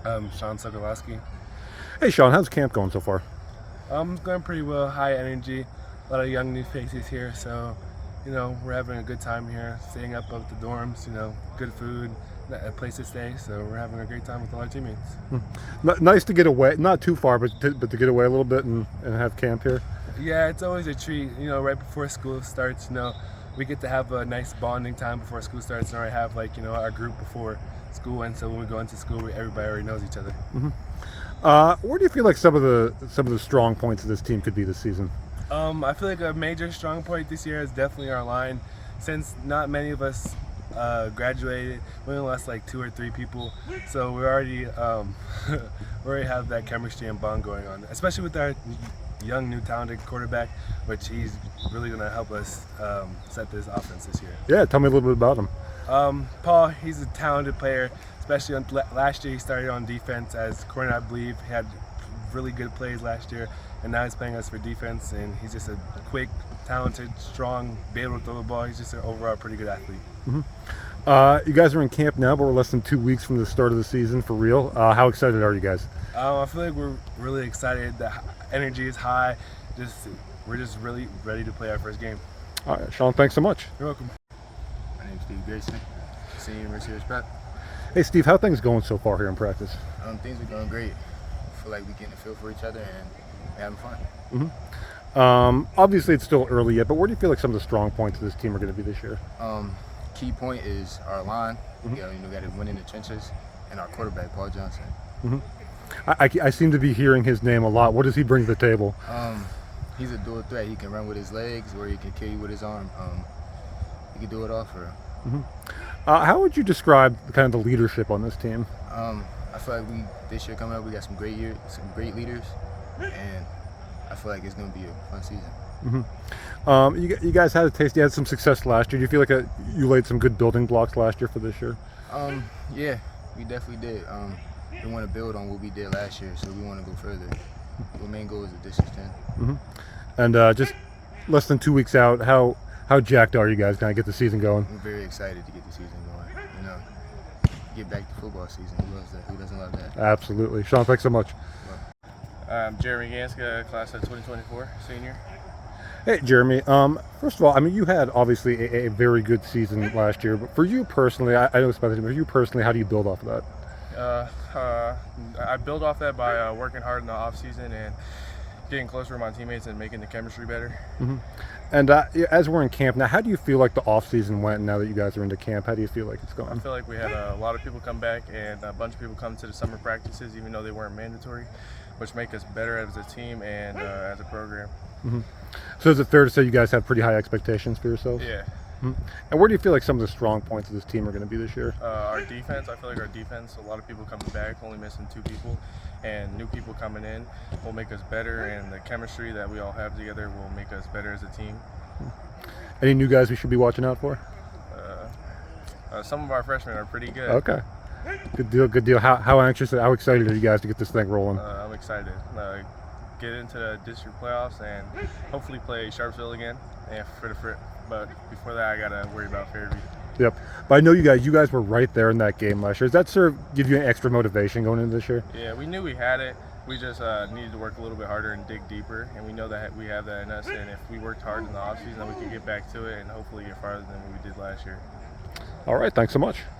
Sean Sokolowski. Hey, Sean, how's camp going so far? It's going pretty well. High energy, a lot of young new faces here. So, we're having a good time here. Staying up at the dorms. Good food, a place to stay. So we're having a great time with all our teammates. Nice to get away, not too far, but to get away a little bit and have camp here. Yeah, it's always a treat. Right before school starts. We get to have a nice bonding time before school starts, and already have our group before school. And so when we go into school, everybody already knows each other. Where do you feel like some of the strong points of this team could be this season? I feel like a major strong point this year is definitely our line. Since not many of us graduated, we only lost like 2 or 3 people, so we already we already have that chemistry and bond going on, especially with our young, new, talented quarterback, which he's really going to help us set this offense this year. Yeah, tell me a little bit about him. Paul, he's a talented player, especially last year he started on defense as corner, I believe. He had really good plays last year, and now he's playing us for defense, and he's just a quick, talented, strong, be able to throw the ball. He's just an overall pretty good athlete. You guys are in camp now, but we're less than 2 weeks from the start of the season for real. How excited are you guys? I feel like we're really excited. The energy is high. We're just really ready to play our first game. All right, Sean, thanks so much. You're welcome. My name's Steve Grayson, senior Mercyhurst prep. Hey, Steve, how are things going so far here in practice? Things are going great. I feel like we're getting a feel for each other and we're having fun. Obviously, it's still early yet, but where do you feel like some of the strong points of this team are going to be this year? Key point is our line. We got to win in the trenches, and our quarterback, Paul Johnson. I seem to be hearing his name a lot. What does he bring to the table? He's a dual threat. He can run with his legs, or he can kill you with his arm. He can do it all for him. How would you describe kind of the leadership on this team? I feel like this year coming up, we got some great leaders, and I feel like it's going to be a fun season. You guys had a taste. You had some success last year. Do you feel like you laid some good building blocks last year for this year? Yeah, we definitely did. We want to build on what we did last year, so we want to go further. The main goal is the District 10. And just less than 2 weeks out, how jacked are you guys? Kind of get the season going? We're very excited to get the season going. Get back to football season. Who loves that? Who doesn't love that? Absolutely. Sean, thanks so much. I'm Jeremy Ganska, class of 2024, senior. Hey, Jeremy. First of all, I mean, you had obviously a very good season last year, but for you personally, I know it's about the team, but for you personally, how do you build off of that? I build off that by working hard in the off season and getting closer with my teammates and making the chemistry better. And as we're in camp now, how do you feel like the off season went now that you guys are into camp? How do you feel like it's going? I feel like we had a lot of people come back and a bunch of people come to the summer practices, even though they weren't mandatory, which make us better as a team and as a program. So is it fair to say you guys have pretty high expectations for yourselves? Yeah. And where do you feel like some of the strong points of this team are going to be this year? Our defense, I feel like our defense, a lot of people coming back, only missing 2 people, and new people coming in will make us better, and the chemistry that we all have together will make us better as a team. Any new guys we should be watching out for? Some of our freshmen are pretty good. Okay. Good deal, good deal. How excited are you guys to get this thing rolling? I'm excited. Get into the district playoffs and hopefully play Sharpsville again. And but before that, I gotta worry about Fairview. Yep. But I know you guys were right there in that game last year. Does that sort of give you an extra motivation going into this year? Yeah, we knew we had it. We just needed to work a little bit harder and dig deeper, and we know that we have that in us. And if we worked hard in the offseason, then we can get back to it and hopefully get farther than we did last year. All right. Thanks so much.